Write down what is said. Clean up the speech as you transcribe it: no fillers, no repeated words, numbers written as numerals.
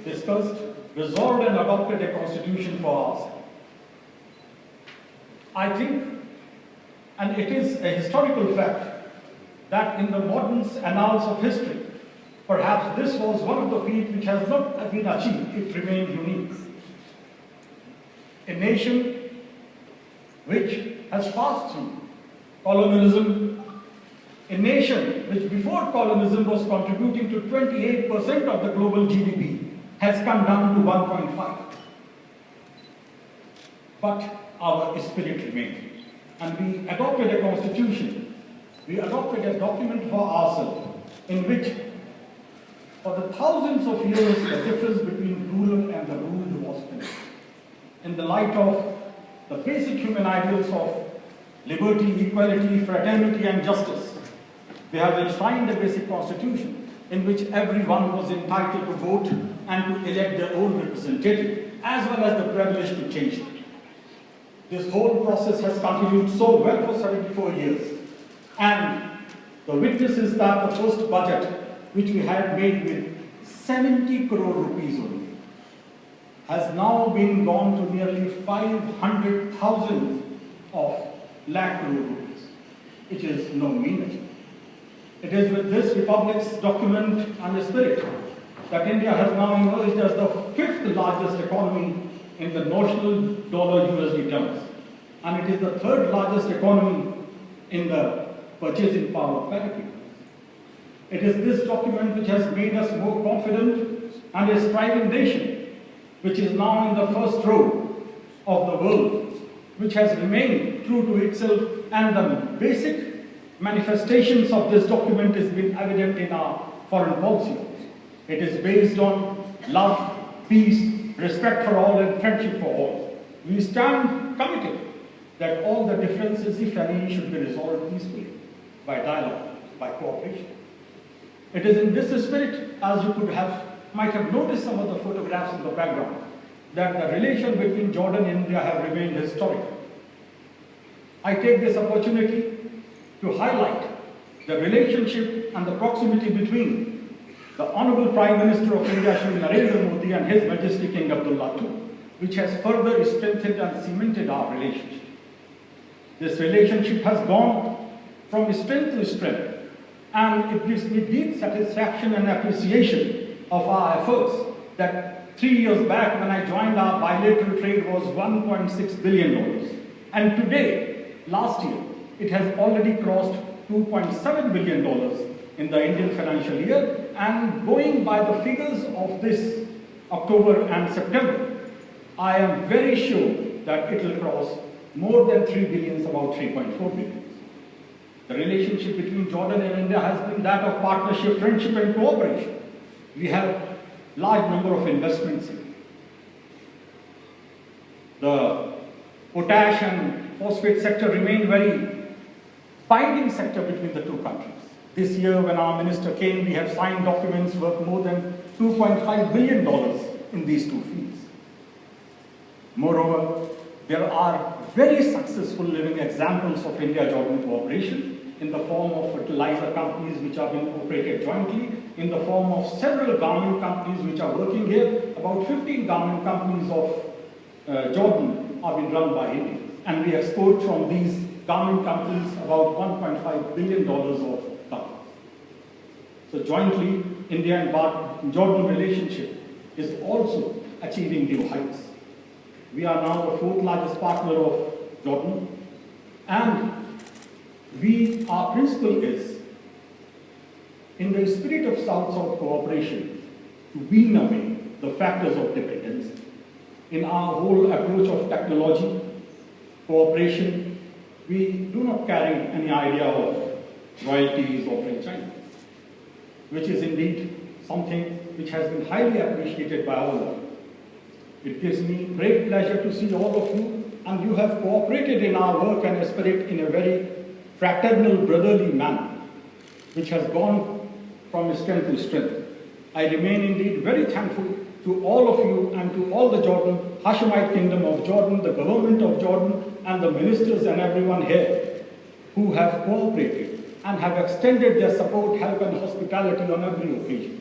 discussed, resolved and adopted a constitution for ourselves. I think, and it is a historical fact, that in the modern annals of history, perhaps this was one of the feats which has not been achieved. It remained unique. A nation which has passed through colonialism, a nation which before colonialism was contributing to 28% of the global GDP, has come down to 1.5. But our spirit remained. And we adopted a constitution. We adopted a document for ourselves in which, for the thousands of years, the difference between ruler and the ruled was finished. In the light of the basic human ideals of liberty, equality, fraternity, and justice, we have enshrined a basic constitution in which everyone was entitled to vote and to elect their own representative, as well as the privilege to change it. This whole process has continued so well for 74 years. And the witness is that the first budget, which we had made with 70 crore rupees only, has now been gone to nearly 500,000 of lakh crore rupees, which is no mean achievement. It is with this Republic's document and spirit that India has now emerged as the fifth largest economy in the notional dollar USD terms. And it is the third largest economy in the purchasing power parity. It is this document which has made us more confident and a striving nation, which is now in the first row of the world, which has remained true to itself, and the basic manifestations of this document has been evident in our foreign policy. It is based on love, peace, respect for all, and friendship for all. We stand committed that all the differences, if any, should be resolved peacefully by dialogue, by cooperation. It is in this spirit, as you might have noticed some of the photographs in the background, that the relation between Jordan and India have remained historic. I take this opportunity to highlight the relationship and the proximity between the Honorable Prime Minister of India, Shri Narendra Modi, and His Majesty King Abdullah II, which has further strengthened and cemented our relationship. This relationship has gone from strength to strength, and it gives me deep satisfaction and appreciation of our efforts that 3 years back when I joined, our bilateral trade was $1.6 billion. And today, last year, it has already crossed $2.7 billion in the Indian financial year, and going by the figures of this October and September, I am very sure that it will cross more than 3 billion, about 3.4 billion. The relationship between Jordan and India has been that of partnership, friendship, and cooperation. We have large number of investments in. The potash and phosphate sector remain very binding sector between the two countries. This year, when our minister came, we have signed documents worth more than $2.5 billion in these two fields. Moreover, there are very successful living examples of India-Jordan cooperation in the form of fertilizer companies which are being operated jointly, in the form of several garment companies which are working here. About 15 garment companies of Jordan are being run by India, and we export from these garment companies about $1.5 billion of garments. So jointly, India and Jordan relationship is also achieving new heights. We are now the fourth largest partner of Jordan, and our principle is, in the spirit of South-South cooperation, to wean away the factors of dependence in our whole approach of technology, cooperation. We do not carry any idea of royalties or franchise, which is indeed something which has been highly appreciated by all of you. It gives me great pleasure to see all of you, and you have cooperated in our work and spirit in a very fraternal, brotherly manner, which has gone from strength to strength. I remain indeed very thankful to all of you and to all the Jordan, Hashemite Kingdom of Jordan, the government of Jordan, and the ministers and everyone here who have cooperated and have extended their support, help, and hospitality on every occasion.